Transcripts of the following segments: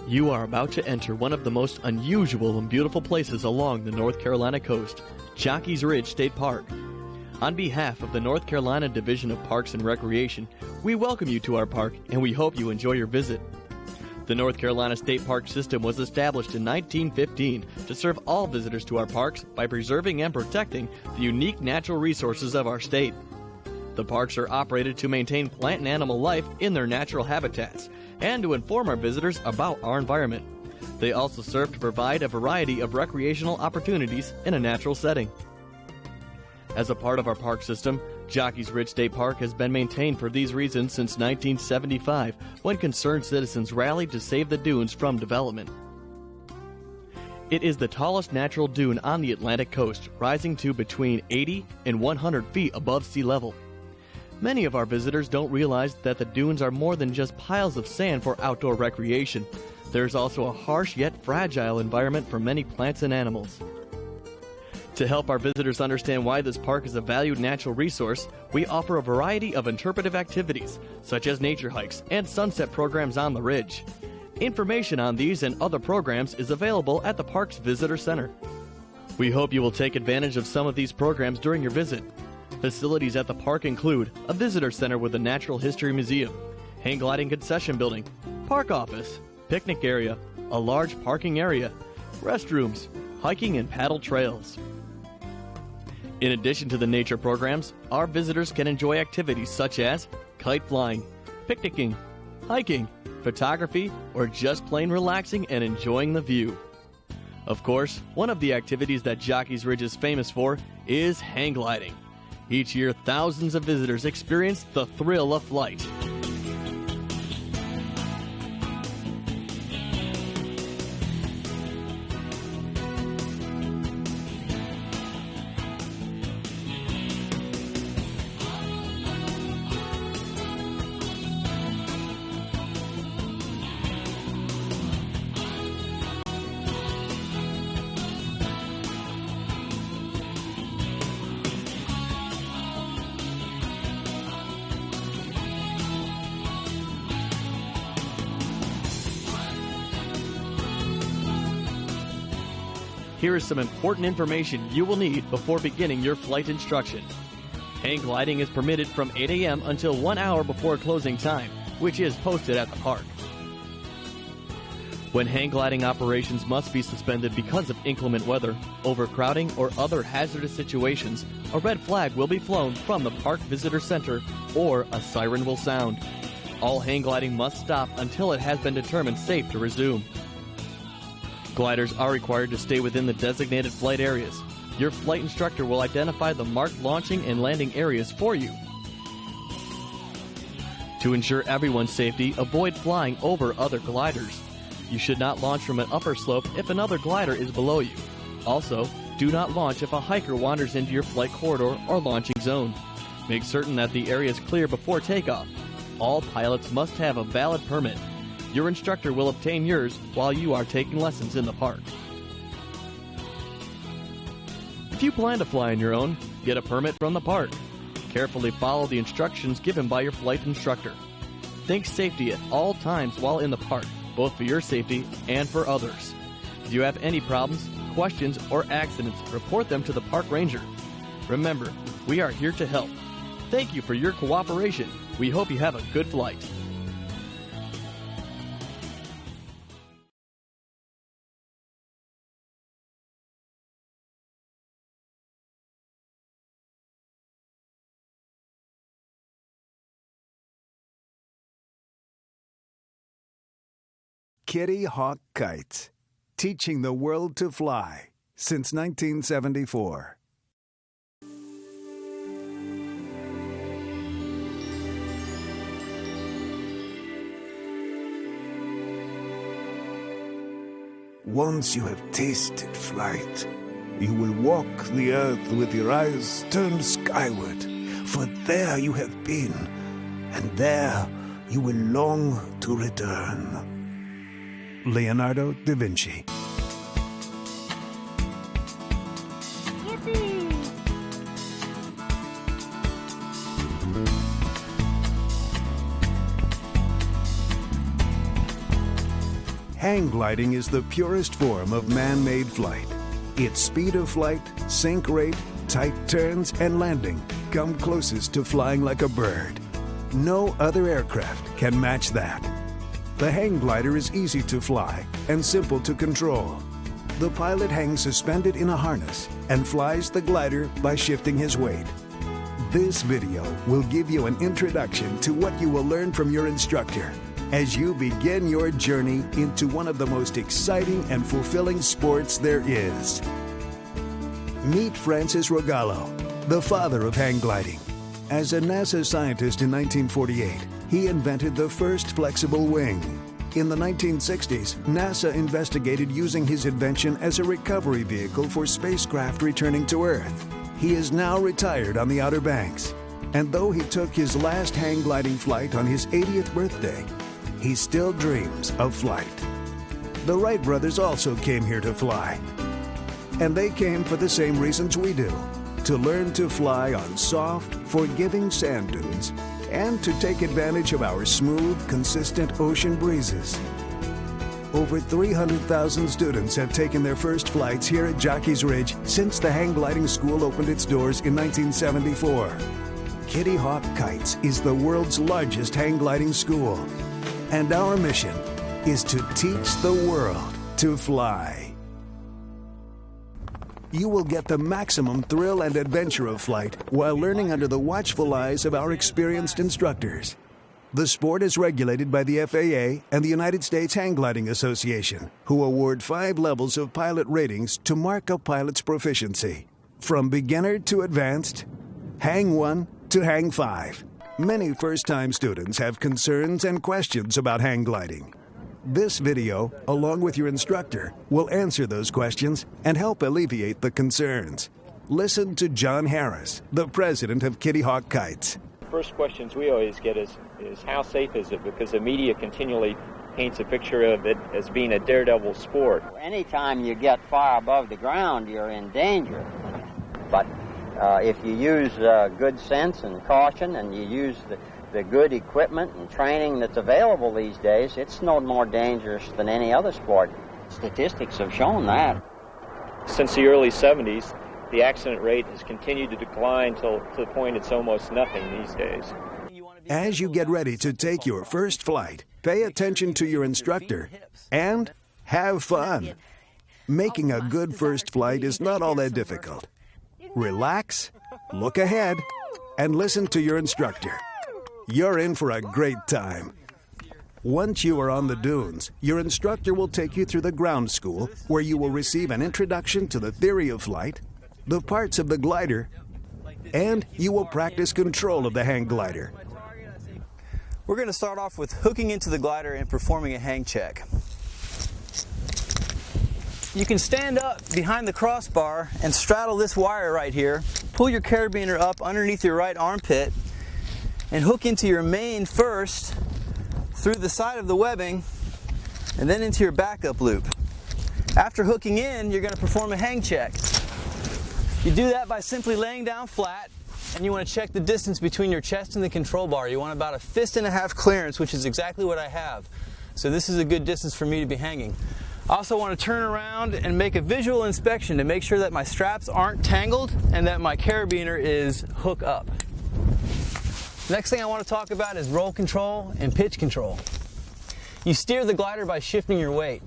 You are about to enter one of the most unusual and beautiful places along the North Carolina coast, Jockey's Ridge State Park. On behalf of the North Carolina Division of Parks and Recreation, we welcome you to our park and we hope you enjoy your visit. The North Carolina State Park System was established in 1915 to serve all visitors to our parks by preserving and protecting the unique natural resources of our state. The parks are operated to maintain plant and animal life in their natural habitats and to inform our visitors about our environment. They also serve to provide a variety of recreational opportunities in a natural setting. As a part of our park system, Jockey's Ridge State Park has been maintained for these reasons since 1975, when concerned citizens rallied to save the dunes from development. It is the tallest natural dune on the Atlantic coast, rising to between 80 and 100 feet above sea level. Many of our visitors don't realize that the dunes are more than just piles of sand for outdoor recreation. There's also a harsh yet fragile environment for many plants and animals. To help our visitors understand why this park is a valued natural resource, we offer a variety of interpretive activities, such as nature hikes and sunset programs on the ridge. Information on these and other programs is available at the park's visitor center. We hope you will take advantage of some of these programs during your visit. Facilities at the park include a visitor center with a natural history museum, hang gliding concession building, park office, picnic area, a large parking area, restrooms, hiking and paddle trails. In addition to the nature programs, our visitors can enjoy activities such as kite flying, picnicking, hiking, photography, or just plain relaxing and enjoying the view. Of course, one of the activities that Jockey's Ridge is famous for is hang gliding. Each year, thousands of visitors experience the thrill of flight. Here is some important information you will need before beginning your flight instruction. Hang gliding is permitted from 8 a.m. until 1 hour before closing time, which is posted at the park. When hang gliding operations must be suspended because of inclement weather, overcrowding, or other hazardous situations, a red flag will be flown from the park visitor center or a siren will sound. All hang gliding must stop until it has been determined safe to resume. Gliders are required to stay within the designated flight areas. Your flight instructor will identify the marked launching and landing areas for you. To ensure everyone's safety, avoid flying over other gliders. You should not launch from an upper slope if another glider is below you. Also, do not launch if a hiker wanders into your flight corridor or launching zone. Make certain that the area is clear before takeoff. All pilots must have a valid permit. Your instructor will obtain yours while you are taking lessons in the park. If you plan to fly on your own, get a permit from the park. Carefully follow the instructions given by your flight instructor. Think safety at all times while in the park, both for your safety and for others. If you have any problems, questions, or accidents, report them to the park ranger. Remember, we are here to help. Thank you for your cooperation. We hope you have a good flight. Kitty Hawk Kites, teaching the world to fly since 1974. Once you have tasted flight, you will walk the earth with your eyes turned skyward, for there you have been, and there you will long to return. Leonardo da Vinci. Hang gliding is the purest form of man-made flight. Its speed of flight, sink rate, tight turns, and landing come closest to flying like a bird. No other aircraft can match that. The hang glider is easy to fly and simple to control. The pilot hangs suspended in a harness and flies the glider by shifting his weight. This video will give you an introduction to what you will learn from your instructor as you begin your journey into one of the most exciting and fulfilling sports there is. Meet Francis Rogallo, the father of hang gliding. As a NASA scientist in 1948, he invented the first flexible wing. In the 1960s, NASA investigated using his invention as a recovery vehicle for spacecraft returning to Earth. He is now retired on the Outer Banks, and though he took his last hang gliding flight on his 80th birthday, he still dreams of flight. The Wright brothers also came here to fly, and they came for the same reasons we do: to learn to fly on soft, forgiving sand dunes and to take advantage of our smooth, consistent ocean breezes. Over 300,000 students have taken their first flights here at Jockey's Ridge since the hang gliding school opened its doors in 1974. Kitty Hawk Kites is the world's largest hang gliding school, and our mission is to teach the world to fly. You will get the maximum thrill and adventure of flight while learning under the watchful eyes of our experienced instructors. The sport is regulated by the FAA and the United States Hang Gliding Association, who award 5 levels of pilot ratings to mark a pilot's proficiency. From beginner to advanced, Hang 1 to Hang 5. Many first-time students have concerns and questions about hang gliding. This video, along with your instructor, will answer those questions and help alleviate the concerns. Listen to John Harris, the president of Kitty Hawk Kites. First questions we always get is how safe is it? Because the media continually paints a picture of it as being a daredevil sport. Anytime you get far above the ground, you're in danger. But if you use good sense and caution, and you use the good equipment and training that's available these days, it's no more dangerous than any other sport. Statistics have shown that. Since the early 70s, the accident rate has continued to decline to the point it's almost nothing these days. As you get ready to take your first flight, pay attention to your instructor and have fun. Making a good first flight is not all that difficult. Relax, look ahead, and listen to your instructor. You're in for a great time. Once you are on the dunes, your instructor will take you through the ground school, where you will receive an introduction to the theory of flight, the parts of the glider, and you will practice control of the hang glider. We're going to start off with hooking into the glider and performing a hang check. You can stand up behind the crossbar and straddle this wire right here. Pull your carabiner up underneath your right armpit and hook into your main first, through the side of the webbing, and then into your backup loop. After hooking in, you're going to perform a hang check. You do that by simply laying down flat, and you want to check the distance between your chest and the control bar. You want about 1.5 fist clearance, which is exactly what I have. So this is a good distance for me to be hanging. I also want to turn around and make a visual inspection to make sure that my straps aren't tangled and that my carabiner is hook up. Next thing I want to talk about is roll control and pitch control. You steer the glider by shifting your weight.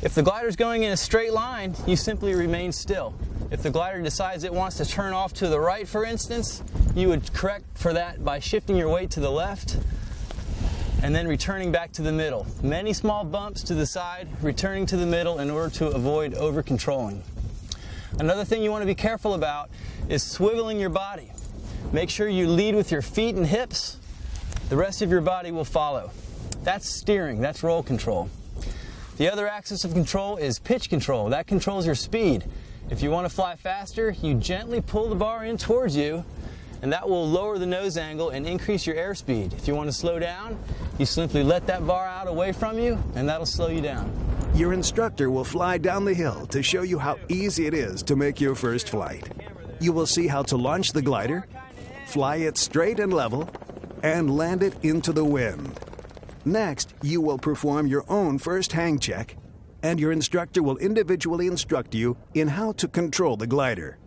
If the glider is going in a straight line, you simply remain still. If the glider decides it wants to turn off to the right, for instance, you would correct for that by shifting your weight to the left and then returning back to the middle. Many small bumps to the side, returning to the middle in order to avoid over-controlling. Another thing you want to be careful about is swiveling your body. Make sure you lead with your feet and hips. The rest of your body will follow. That's steering, that's roll control. The other axis of control is pitch control. That controls your speed. If you want to fly faster, you gently pull the bar in towards you, and that will lower the nose angle and increase your airspeed. If you want to slow down, you simply let that bar out away from you, and that'll slow you down. Your instructor will fly down the hill to show you how easy it is to make your first flight. You will see how to launch the glider, fly it straight and level, and land it into the wind. Next, you will perform your own first hang check and your instructor will individually instruct you in how to control the glider.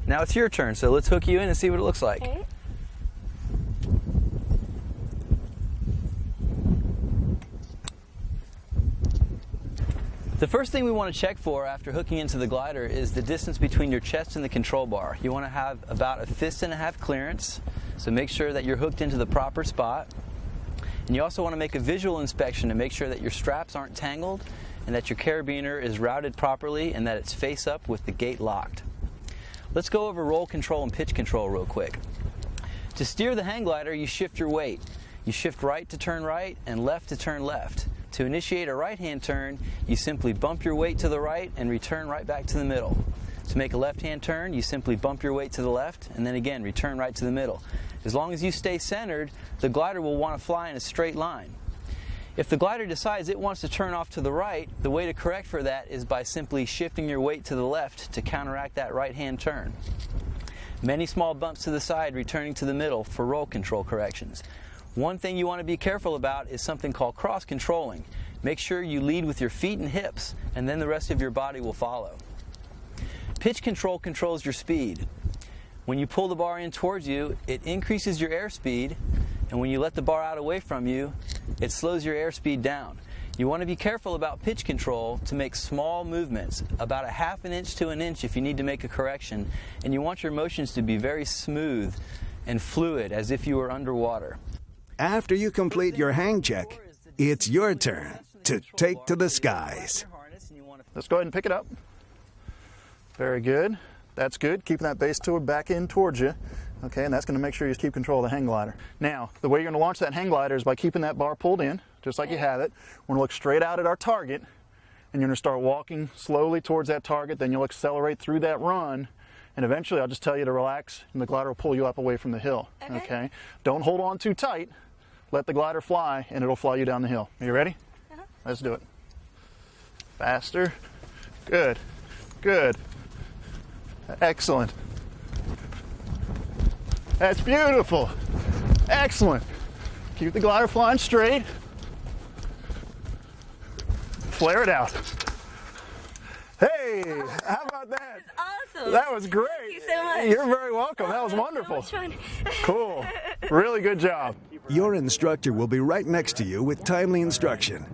Now it's your turn, so let's hook you in and see what it looks like. Okay. The first thing we want to check for after hooking into the glider is the distance between your chest and the control bar. You want to have about a 1.5 fist clearance, so make sure that you're hooked into the proper spot. And you also want to make a visual inspection to make sure that your straps aren't tangled and that your carabiner is routed properly and that it's face up with the gate locked. Let's go over roll control and pitch control real quick. To steer the hang glider, you shift your weight. You shift right to turn right and left to turn left. To initiate a right-hand turn, you simply bump your weight to the right and return right back to the middle. To make a left-hand turn, you simply bump your weight to the left and then again return right to the middle. As long as you stay centered, the glider will want to fly in a straight line. If the glider decides it wants to turn off to the right, the way to correct for that is by simply shifting your weight to the left to counteract that right-hand turn. Many small bumps to the side returning to the middle for roll control corrections. One thing you want to be careful about is something called cross-controlling. Make sure you lead with your feet and hips, and then the rest of your body will follow. Pitch control controls your speed. When you pull the bar in towards you, it increases your airspeed, and when you let the bar out away from you, it slows your airspeed down. You want to be careful about pitch control to make small movements, about 1/2 inch to 1 inch if you need to make a correction, and you want your motions to be very smooth and fluid as if you were underwater. After you complete your hang check, it's your turn to take to the skies. Let's go ahead and pick it up. Very good. That's good. Keeping that base tool back in towards you. Okay, and that's going to make sure you keep control of the hang glider. Now, the way you're going to launch that hang glider is by keeping that bar pulled in, just like you have it. We're going to look straight out at our target, and you're going to start walking slowly towards that target. Then you'll accelerate through that run, and eventually I'll just tell you to relax, and the glider will pull you up away from the hill. Okay? Don't hold on too tight. Let the glider fly, and it'll fly you down the hill. Are you ready? Let's do it. Faster. Good. Good. Excellent. That's beautiful. Excellent. Keep the glider flying straight. Flare it out. Hey, how about that? Awesome. That was great. Thank you so much. You're very welcome. That was wonderful. So much fun. Cool. Really good job. Your instructor will be right next to you with timely instruction.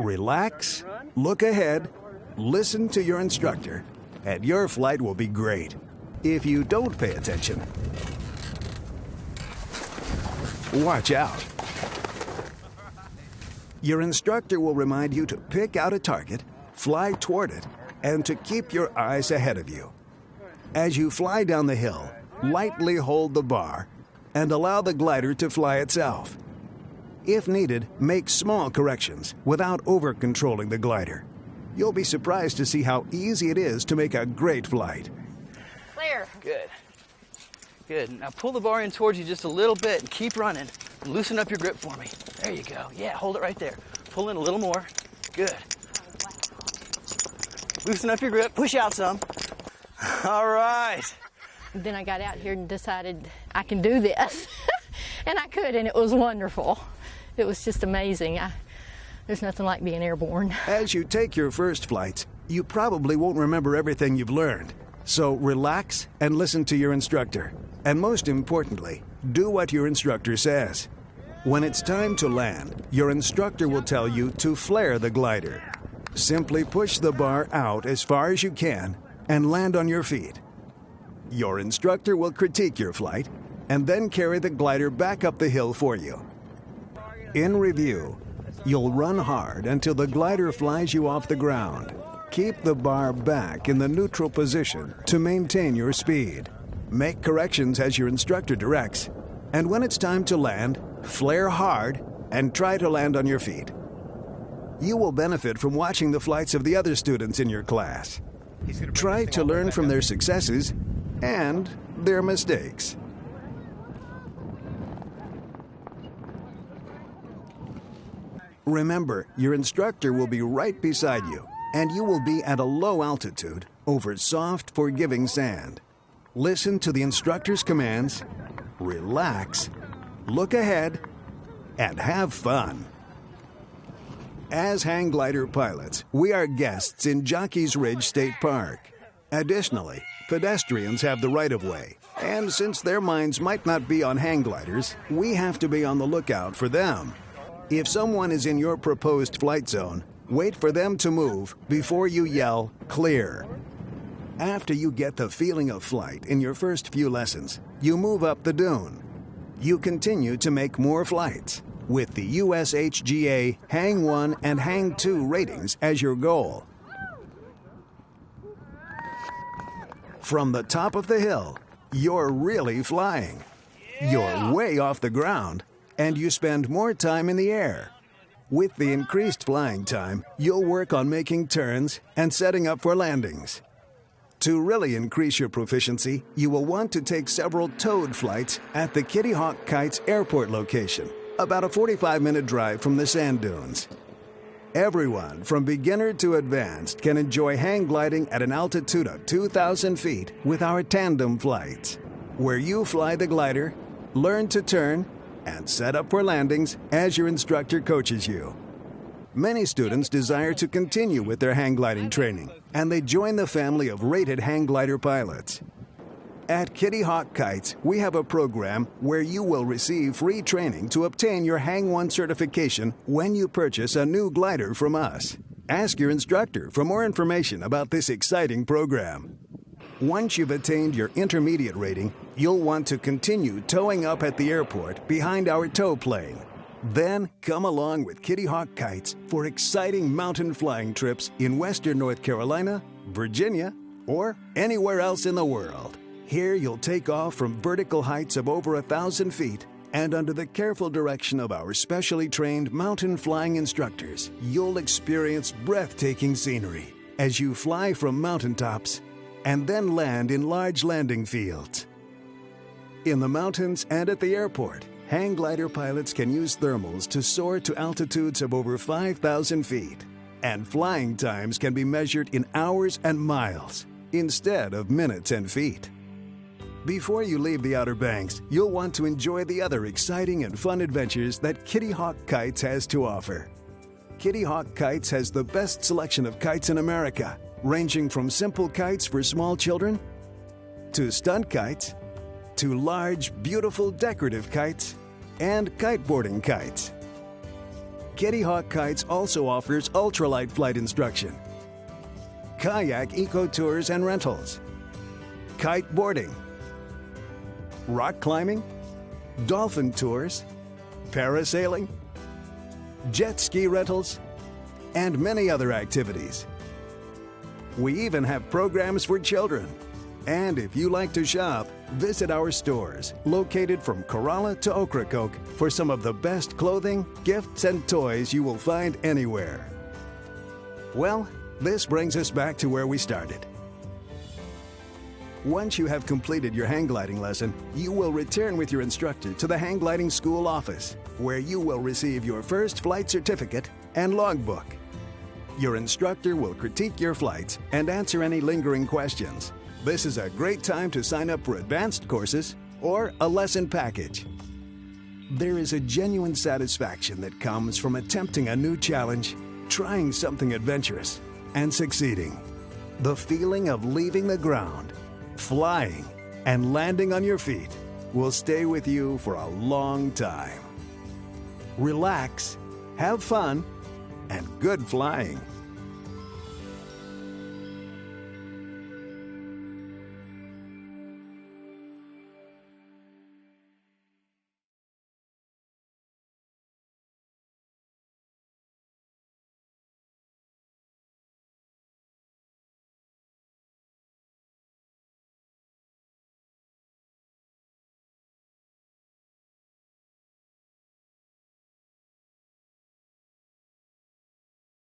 Relax, look ahead, listen to your instructor, and your flight will be great. If you don't pay attention, watch out. Your instructor will remind you to pick out a target, fly toward it, and to keep your eyes ahead of you. As you fly down the hill, lightly hold the bar and allow the glider to fly itself. If needed, make small corrections without over-controlling the glider. You'll be surprised to see how easy it is to make a great flight. Flare. Good. Good. Now pull the bar in towards you just a little bit and keep running. And loosen up your grip for me. There you go. Yeah, hold it right there. Pull in a little more. Good. Loosen up your grip. Push out some. All right. Then I got out here and decided I can do this. And I could, and it was wonderful. It was just amazing. There's nothing like being airborne. As you take your first flights, you probably won't remember everything you've learned. So relax and listen to your instructor. And most importantly, do what your instructor says. When it's time to land, your instructor will tell you to flare the glider. Simply push the bar out as far as you can and land on your feet. Your instructor will critique your flight and then carry the glider back up the hill for you. In review, you'll run hard until the glider flies you off the ground. Keep the bar back in the neutral position to maintain your speed. Make corrections as your instructor directs. And when it's time to land, flare hard and try to land on your feet. You will benefit from watching the flights of the other students in your class. Try to learn from their successes and their mistakes. Remember, your instructor will be right beside you, and you will be at a low altitude over soft, forgiving sand. Listen to the instructor's commands, relax, look ahead, and have fun. As hang glider pilots, we are guests in Jockey's Ridge State Park. Additionally, pedestrians have the right-of-way, and since their minds might not be on hang gliders, we have to be on the lookout for them. If someone is in your proposed flight zone, wait for them to move before you yell, "Clear." After you get the feeling of flight in your first few lessons, you move up the dune. You continue to make more flights, with the USHGA Hang 1 and Hang 2 ratings as your goal. From the top of the hill, you're really flying. You're way off the ground, and you spend more time in the air. With the increased flying time, you'll work on making turns and setting up for landings. To really increase your proficiency, you will want to take several towed flights at the Kitty Hawk Kites Airport location, about a 45-minute drive from the sand dunes. Everyone, from beginner to advanced, can enjoy hang gliding at an altitude of 2,000 feet with our tandem flights, where you fly the glider, learn to turn, and set up for landings as your instructor coaches you. Many students desire to continue with their hang gliding training, and they join the family of rated hang glider pilots. At Kitty Hawk Kites, we have a program where you will receive free training to obtain your Hang 1 certification when you purchase a new glider from us. Ask your instructor for more information about this exciting program. Once you've attained your intermediate rating, you'll want to continue towing up at the airport behind our tow plane. Then come along with Kitty Hawk Kites for exciting mountain flying trips in Western North Carolina, Virginia, or anywhere else in the world. Here you'll take off from vertical heights of over 1,000 feet, and under the careful direction of our specially trained mountain flying instructors, you'll experience breathtaking scenery as you fly from mountaintops and then land in large landing fields. In the mountains and at the airport, hang glider pilots can use thermals to soar to altitudes of over 5,000 feet, and flying times can be measured in hours and miles instead of minutes and feet. Before you leave the Outer Banks, you'll want to enjoy the other exciting and fun adventures that Kitty Hawk Kites has to offer. Kitty Hawk Kites has the best selection of kites in America, ranging from simple kites for small children, to stunt kites, to large, beautiful decorative kites, and kiteboarding kites. Kitty Hawk Kites also offers ultralight flight instruction, kayak eco-tours and rentals, kiteboarding, rock climbing, dolphin tours, parasailing, jet ski rentals, and many other activities. We even have programs for children. And if you like to shop, visit our stores located from Corolla to Ocracoke for some of the best clothing, gifts, and toys you will find anywhere. Well, this brings us back to where we started. Once you have completed your hang gliding lesson, you will return with your instructor to the hang gliding school office, where you will receive your first flight certificate and logbook. Your instructor will critique your flights and answer any lingering questions. This is a great time to sign up for advanced courses or a lesson package. There is a genuine satisfaction that comes from attempting a new challenge, trying something adventurous, and succeeding. The feeling of leaving the ground, flying, and landing on your feet will stay with you for a long time. Relax, have fun, and good flying.